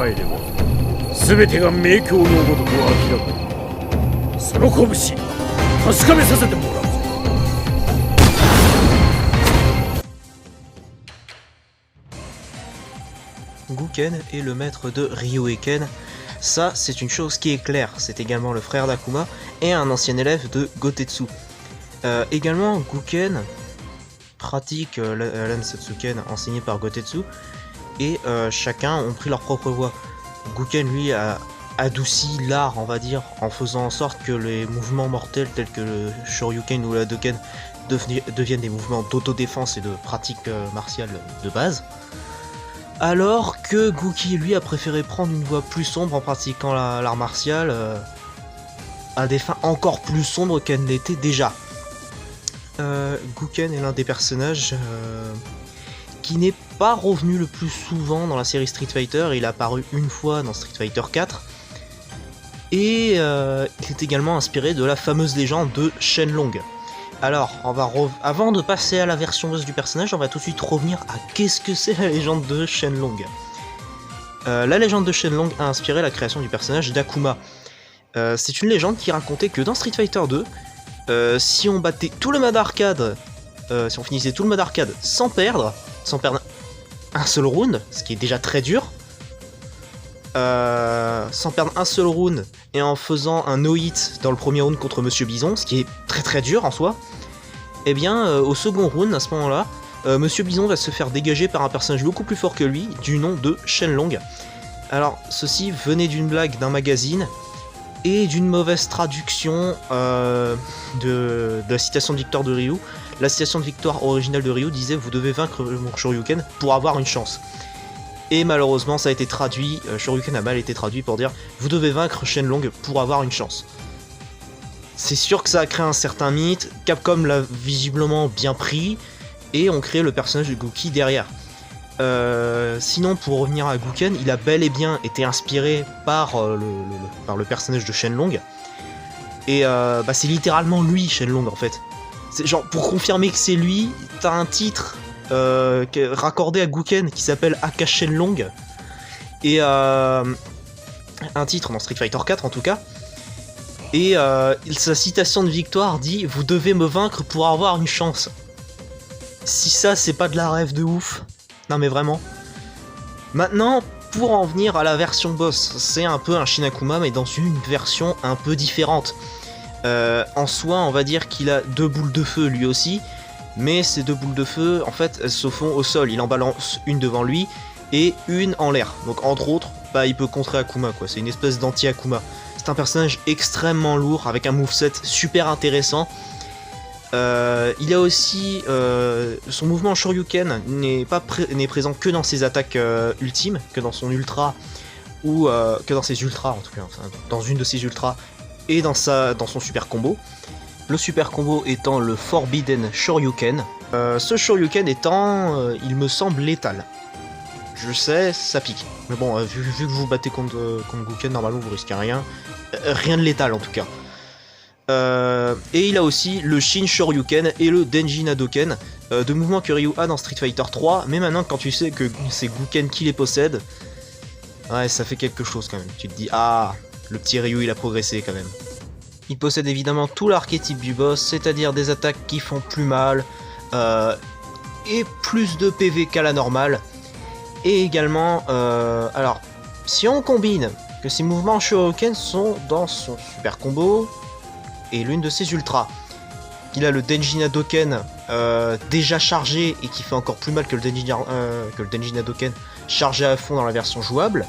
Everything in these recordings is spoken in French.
前では全てが明鏡のごとく明らかに。その拳確かめさせてもらうぞ。Guken est le maître de Ryoeken. Ça, c'est une chose qui est claire. C'est également le frère d'Akuma et un ancien élève de Gotetsu. Également, Guken pratique l'Ansatsuken enseigné par Gotetsu et chacun ont pris leur propre voie. Guken, lui, a adouci l'art, on va dire, en faisant en sorte que les mouvements mortels tels que le Shoryuken ou le Hadouken deviennent des mouvements d'autodéfense et de pratique martiale de base. Alors que Guki, lui, a préféré prendre une voie plus sombre en pratiquant l'art martial à des fins encore plus sombres qu'elle l'était déjà. Guken est l'un des personnages qui n'est pas revenu le plus souvent dans la série Street Fighter. Il a apparu une fois dans Street Fighter 4. Et il est également inspiré de la fameuse légende de Shenlong. Alors, avant de passer à la version boss du personnage, on va tout de suite revenir à qu'est-ce que c'est la légende de Shenlong. La légende de Shenlong a inspiré la création du personnage d'Akuma. C'est une légende qui racontait que dans Street Fighter 2, si on battait tout le mode arcade, si on finissait tout le mode arcade sans perdre un seul round, ce qui est déjà très dur, sans perdre un seul round et en faisant un no-hit dans le premier round contre Monsieur Bison, ce qui est très très dur en soi, et bien au second round, à ce moment-là, Monsieur Bison va se faire dégager par un personnage beaucoup plus fort que lui, du nom de Shenlong. Alors, ceci venait d'une blague d'un magazine et d'une mauvaise traduction de la citation de victoire de Ryu. La citation de victoire originale de Ryu disait « Vous devez vaincre mon Shoryuken pour avoir une chance ». Et malheureusement ça a été traduit, Shoryuken a mal été traduit pour dire « Vous devez vaincre Shenlong pour avoir une chance ». C'est sûr que ça a créé un certain mythe, Capcom l'a visiblement bien pris, et on crée le personnage de Guki derrière. Sinon, pour revenir à Guken, il a bel et bien été inspiré par le personnage de Shenlong. Et c'est littéralement lui, Shenlong, en fait. C'est genre, pour confirmer que c'est lui, t'as un titre raccordé à Guken qui s'appelle Aka Shenlong. Et un titre dans Street Fighter 4 en tout cas. Et sa citation de victoire dit « Vous devez me vaincre pour avoir une chance ». Si ça, c'est pas de la rêve de ouf. Non mais vraiment. Maintenant, pour en venir à la version boss, c'est un peu un Shin Akuma mais dans une version un peu différente. En soi, on va dire qu'il a deux boules de feu lui aussi, mais ces deux boules de feu, en fait, elles se font au sol. Il en balance une devant lui et une en l'air. Donc entre autres, il peut contrer Akuma, quoi. C'est une espèce d'anti-Akuma. C'est un personnage extrêmement lourd, avec un moveset super intéressant. Il a aussi son mouvement Shoryuken n'est présent que dans ses attaques ultimes, que dans son ultra, ou que dans ses ultras en tout cas, enfin, dans une de ses ultras, et dans son super combo. Le super combo étant le Forbidden Shoryuken. Ce Shoryuken étant, il me semble, létal. Je sais, ça pique. Mais bon, vu que vous battez contre Guken, normalement vous risquez rien. Rien de létal en tout cas. Et il a aussi le Shin Shoryuken et le Denjin Hadoken, deux mouvements que Ryu a dans Street Fighter 3, mais maintenant quand tu sais que c'est Guken qui les possède, ouais, ça fait quelque chose quand même. Tu te dis, ah, le petit Ryu il a progressé quand même. Il possède évidemment tout l'archétype du boss, c'est-à-dire des attaques qui font plus mal, et plus de PV qu'à la normale. Et également, alors, si on combine que ces mouvements Shoryuken sont dans son super combo, et l'une de ses ultras. Il a le Denjin Hadoken déjà chargé et qui fait encore plus mal que le Denjin Hadoken chargé à fond dans la version jouable.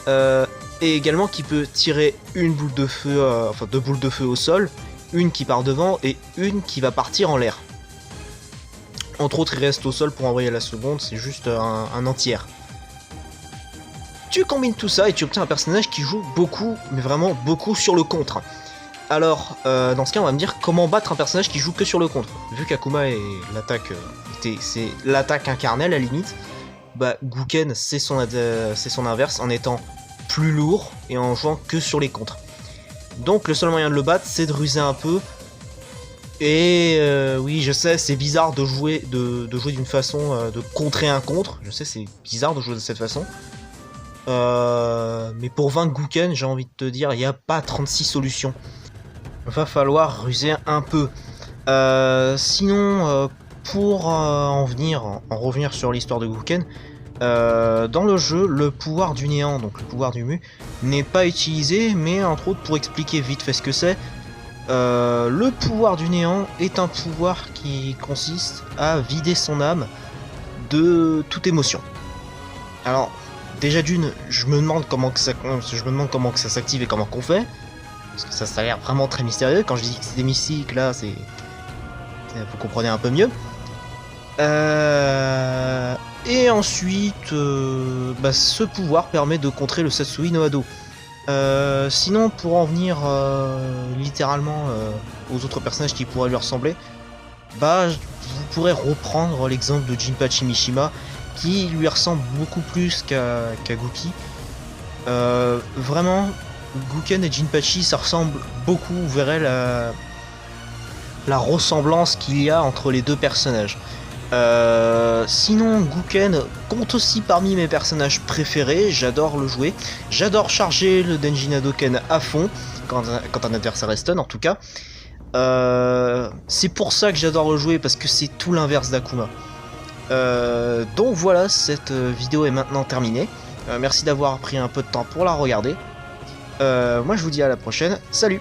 Et également qui peut tirer une boule de feu, enfin deux boules de feu au sol, une qui part devant et une qui va partir en l'air. Entre autres, il reste au sol pour envoyer la seconde, c'est juste un entière. Tu combines tout ça et tu obtiens un personnage qui joue beaucoup, mais vraiment beaucoup sur le contre. Alors, dans ce cas, on va me dire comment battre un personnage qui joue que sur le contre. Vu qu'Akuma est l'attaque, c'est l'attaque incarnée à la limite, Guken c'est son inverse en étant plus lourd et en jouant que sur les contres. Donc le seul moyen de le battre, c'est de ruser un peu. Et oui, je sais, c'est bizarre de jouer d'une façon de contrer un contre. Je sais, c'est bizarre de jouer de cette façon. Mais pour vaincre Gouken, j'ai envie de te dire, il n'y a pas 36 solutions. Va falloir ruser un peu. Sinon, pour en revenir sur l'histoire de Gouken, dans le jeu, le pouvoir du néant, donc le pouvoir du mu, n'est pas utilisé, mais entre autres pour expliquer vite fait ce que c'est, le pouvoir du néant est un pouvoir qui consiste à vider son âme de toute émotion. Alors, déjà d'une, je me demande comment que ça s'active et comment qu'on fait, parce que ça a l'air vraiment très mystérieux. Quand je dis que c'est des mystiques, là, vous comprenez un peu mieux. Et ensuite, ce pouvoir permet de contrer le Satsui no Hado. Sinon, pour en venir littéralement aux autres personnages qui pourraient lui ressembler, vous pourrez reprendre l'exemple de Jinpachi Mishima, qui lui ressemble beaucoup plus qu'à Gouki. Vraiment, Gouken et Jinpachi, ça ressemble beaucoup. Vous verrez la ressemblance qu'il y a entre les deux personnages. Sinon, Gouken compte aussi parmi mes personnages préférés. J'adore le jouer. J'adore charger le Denjin Hadoken à fond quand un adversaire est stun, en tout cas. C'est pour ça que j'adore le jouer, parce que c'est tout l'inverse d'Akuma. Donc voilà, cette vidéo est maintenant terminée. Merci d'avoir pris un peu de temps pour la regarder. Moi je vous dis à la prochaine. Salut!